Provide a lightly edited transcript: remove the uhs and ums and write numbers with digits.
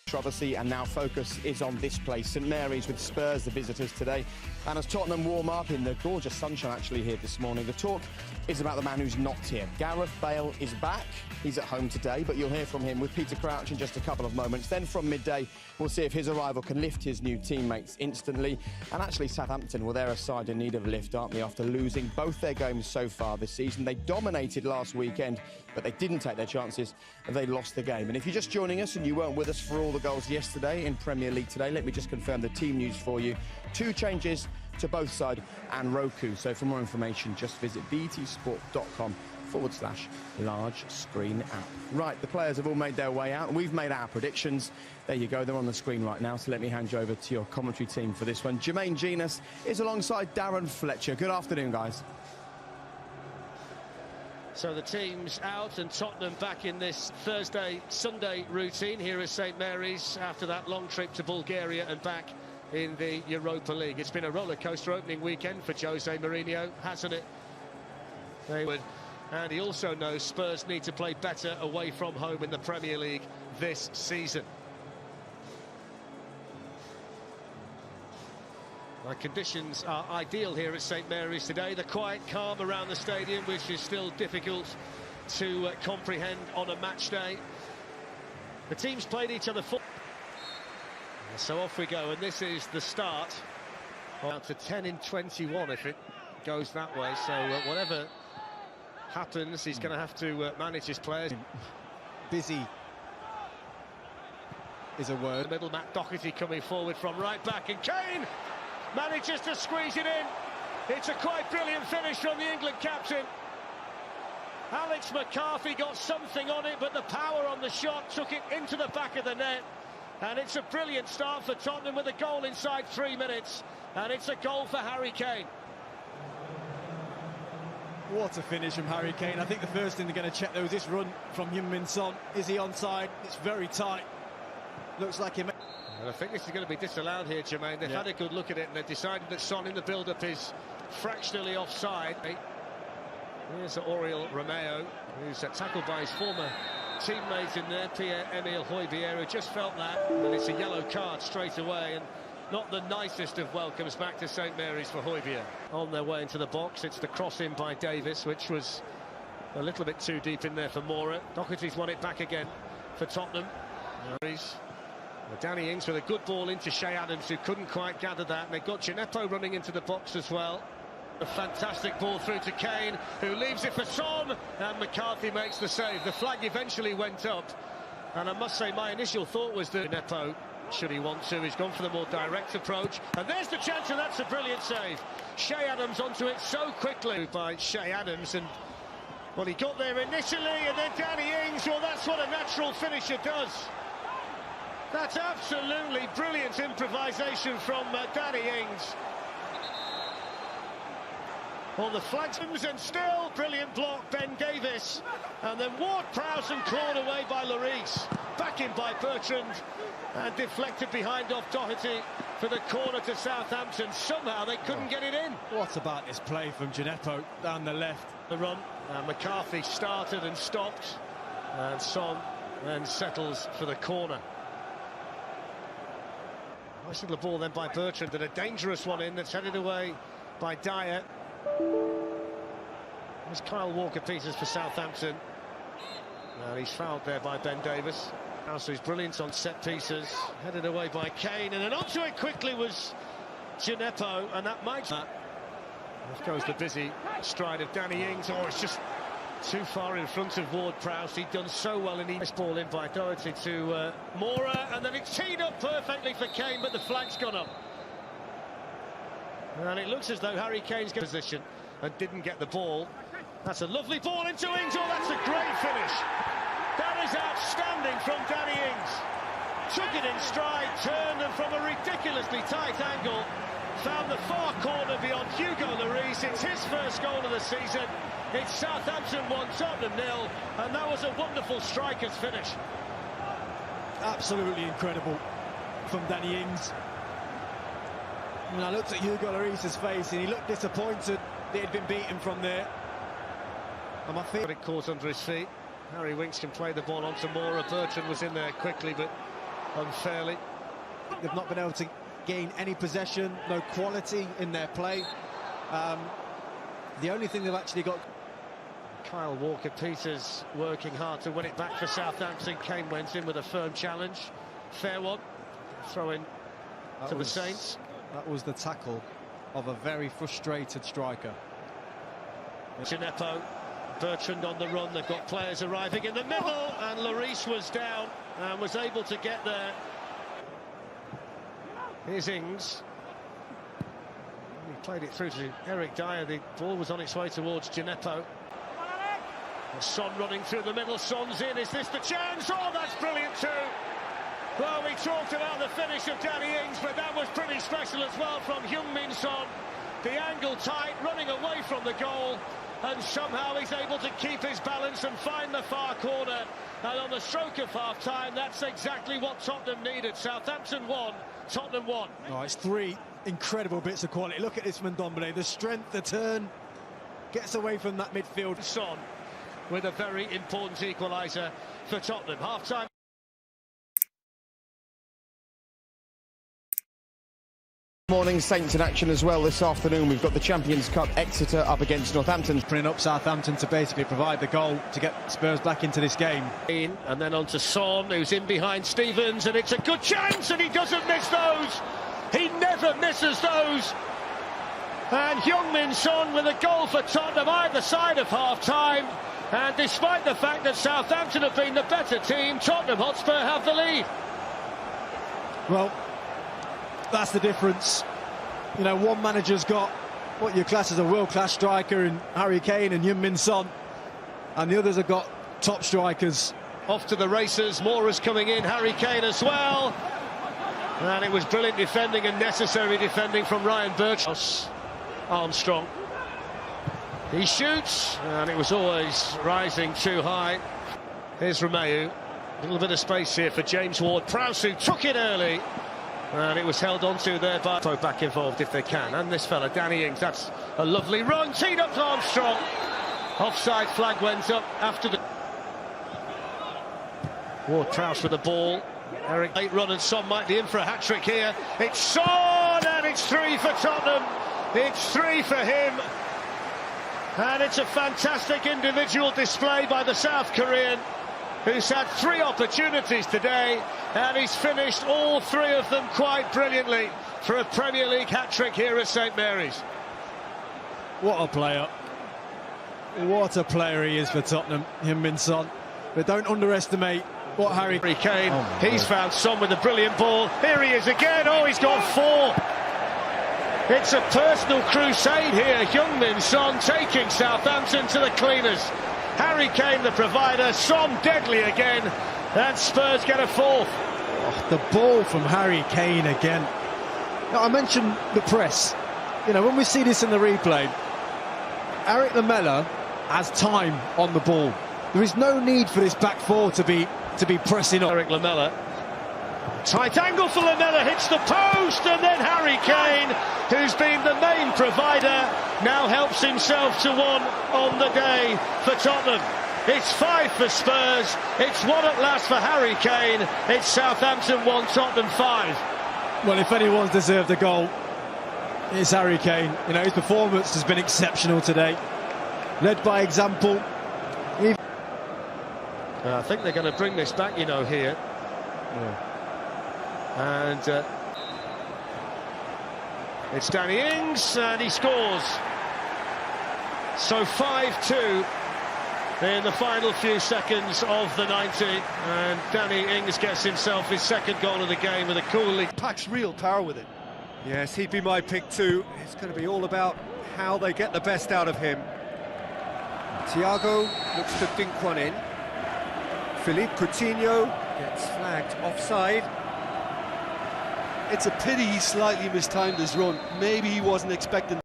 controversy, and now focus is on this place, St Mary's, with Spurs the visitors today. And as Tottenham warm up in the gorgeous sunshine actually here this morning, the talk is about the man who's not here. Gareth Bale is back. He's at home today, but you'll hear from him with Peter Crouch in just a couple of moments. Then from midday, we'll see if his arrival can lift his new teammates instantly. And actually, Southampton, well, they're a side in need of a lift, aren't they, after losing both their games so far this season. They dominated last weekend, but they didn't take their chances and they lost the game. And if you're just joining us and you weren't with us for all the goals yesterday in Premier League today, let me just confirm the team news for you. 2 changes to both side and Roku. So for more information, just visit betsport.com/large screen app. Right, the players have all made their way out and we've made our predictions. There you go, they're on the screen right now. So let me hand you over to your commentary team for this one. Jermaine Genus is alongside Darren Fletcher. Good afternoon, guys. So the team's out and Tottenham back in this Thursday-Sunday routine here at St Mary's after that long trip to Bulgaria and back in the Europa League. It's been a roller-coaster opening weekend for Jose Mourinho, hasn't it? And he also knows Spurs need to play better away from home in the Premier League this season. The conditions are ideal here at St Mary's today. The quiet calm around the stadium, which is still difficult to comprehend on a match day. The teams played each other so off we go, and this is the start. Out to 10 in 21 if it goes that way, so whatever happens, he's going to have to manage his players. Busy is a word. The middle, Matt Doherty coming forward from right back, and Kane manages to squeeze it in. It's a quite brilliant finish from the England captain. Alex McCarthy got something on it, but the power on the shot took it into the back of the net. And it's a brilliant start for Tottenham with a goal inside 3 minutes. And it's a goal for Harry Kane. What a finish from Harry Kane. I think the first thing they're going to check, though, is this run from Heung-min Son. Is he onside? It's very tight. Looks like him. And I think this is going to be disallowed here, Jermaine. They've had a good look at it and they've decided that Son in the build-up is fractionally offside. Here's Oriol Romeo, who's tackled by his former teammate in there, Pierre-Emile Højbjerg, who just felt that, and it's a yellow card straight away, and not the nicest of welcomes back to St Mary's for Højbjerg. On their way into the box, it's the cross in by Davis, which was a little bit too deep in there for Mora. Doherty's won it back again for Tottenham. Danny Ings with a good ball into Shea Adams, who couldn't quite gather that, and they've got Gineppo running into the box as well. A fantastic ball through to Kane, who leaves it for Son, and McCarthy makes the save. The flag eventually went up, and I must say my initial thought was that Gineppo, should he want to, he's gone for the more direct approach, and there's the chance, and that's a brilliant save. Shea Adams onto it so quickly by Shea Adams, and well, he got there initially, and then Danny Ings, well, that's what a natural finisher does. That's absolutely brilliant improvisation from Danny Ings. On the flags, and still brilliant block, Ben Davis, and then Ward-Prowse and clawed away by Lloris. Back in by Bertrand, and deflected behind off Doherty for the corner to Southampton. Somehow they couldn't get it in. What about this play from Gineppo down the left? The run, McCarthy started and stopped, and Son then settles for the corner. Nice little ball then by Bertrand, and a dangerous one in that's headed away by Dyer. There's Kyle Walker-Peters for Southampton. And he's fouled there by Ben Davis. Also he's brilliant on set pieces. Headed away by Kane, and then onto it quickly was Gineppo, and that might... Off goes the busy stride of Danny Ings. Oh, it's just too far in front of Ward-Prowse. He'd done so well in the ball in by Doherty to Mora, and then it's teed up perfectly for Kane, but the flag's gone up. And it looks as though Harry Kane's got position and didn't get the ball. That's a lovely ball into Ings. Oh, that's a great finish. That is outstanding from Danny Ings. Took it in stride, turned, and from a ridiculously tight angle, found the far corner beyond Hugo Lloris. It's his first goal of the season. It's Southampton 1, Tottenham 0, and that was a wonderful striker's finish. Absolutely incredible from Danny Ings. And I looked at Hugo Lloris's face and he looked disappointed that he'd been beaten from there. And I think it caught under his feet. Harry Winks can play the ball onto Mora. Bertrand was in there quickly, but unfairly. They've not been able to gain any possession, no quality in their play. The only thing they've actually got... Kyle Walker-Peters working hard to win it back for Southampton. Kane went in with a firm challenge. Fair one. Throw in to the Saints. That was the tackle of a very frustrated striker. Gineppo, Bertrand on the run. They've got players arriving in the middle, and Lloris was down and was able to get there. Here's Ings. He played it through to Eric Dyer. The ball was on its way towards Gineppo. Son running through the middle. Son's in. Is this the chance? Oh, that's brilliant too. Well, we talked about the finish of Danny Ings, but that was pretty special as well from Heung-min Son. The angle tight, running away from the goal, and somehow he's able to keep his balance and find the far corner. And on the stroke of half-time, that's exactly what Tottenham needed. Southampton won, Tottenham won. Oh, it's three incredible bits of quality. Look at this Ndombele, the strength, the turn, gets away from that midfield. Son with a very important equaliser for Tottenham. Half-time. Morning, Saints in action as well this afternoon. We've got the Champions Cup, Exeter up against Northampton. Bringing up Southampton to basically provide the goal to get Spurs back into this game. And then on to Son, who's in behind Stevens, and it's a good chance, and he doesn't miss those. He never misses those. And Heung-min Son with a goal for Tottenham either side of half-time. And despite the fact that Southampton have been the better team, Tottenham Hotspur have the lead. Well, that's the difference. You know, one manager's got what you class as a world-class striker in Harry Kane and Heung-min Son, and the others have got top strikers. Off to the races, Mora's coming in, Harry Kane as well. And it was brilliant defending and necessary defending from Ryan Birch. Armstrong. He shoots, and it was always rising too high. Here's Romeu. A little bit of space here for James Ward-Prowse, who took it early. And it was held onto there by back involved if they can. And this fella, Danny Ings, that's a lovely run. Teed up to Armstrong. Offside flag went up after the... Ward-Prowse with the ball. Eric, late run, and Son might be in for a hat-trick here. It's Son, and it's 3 for Tottenham. It's 3 for him. And it's a fantastic individual display by the South Korean, who's had 3 opportunities today, and he's finished all 3 of them quite brilliantly for a Premier League hat-trick here at St Mary's. What a player. What a player he is for Tottenham, Heung-min Son. But don't underestimate what Harry Kane, he's found Son with a brilliant ball. Here he is again. Oh, he's got 4. It's a personal crusade here. Heung-min Son taking Southampton to the cleaners. Harry Kane the provider, Son deadly again, and Spurs get a 4th. Oh, the ball from Harry Kane again. Now, I mentioned the press. You know, when we see this in the replay, Eric Lamela has time on the ball. There is no need for this back 4 to be pressing up. Eric Lamela. Tight angle for Lamela, hits the post, and then Harry Kane, who's been the main provider, now helps himself to 1 on the day for Tottenham. It's 5 for Spurs, it's 1 at last for Harry Kane. It's Southampton 1, Tottenham 5. Well, if anyone's deserved a goal, it's Harry Kane. You know, his performance has been exceptional today. Led by example. I think they're going to bring this back, you know, here. Yeah. And it's Danny Ings, and he scores. So 5-2 in the final few seconds of the 90, and Danny Ings gets himself his 2nd goal of the game with a cool lead. Packs real power with it. Yes, he'd be my pick too. It's going to be all about how they get the best out of him. Thiago looks to dink one in. Philippe Coutinho gets flagged offside. It's a pity he slightly mistimed his run. Maybe he wasn't expecting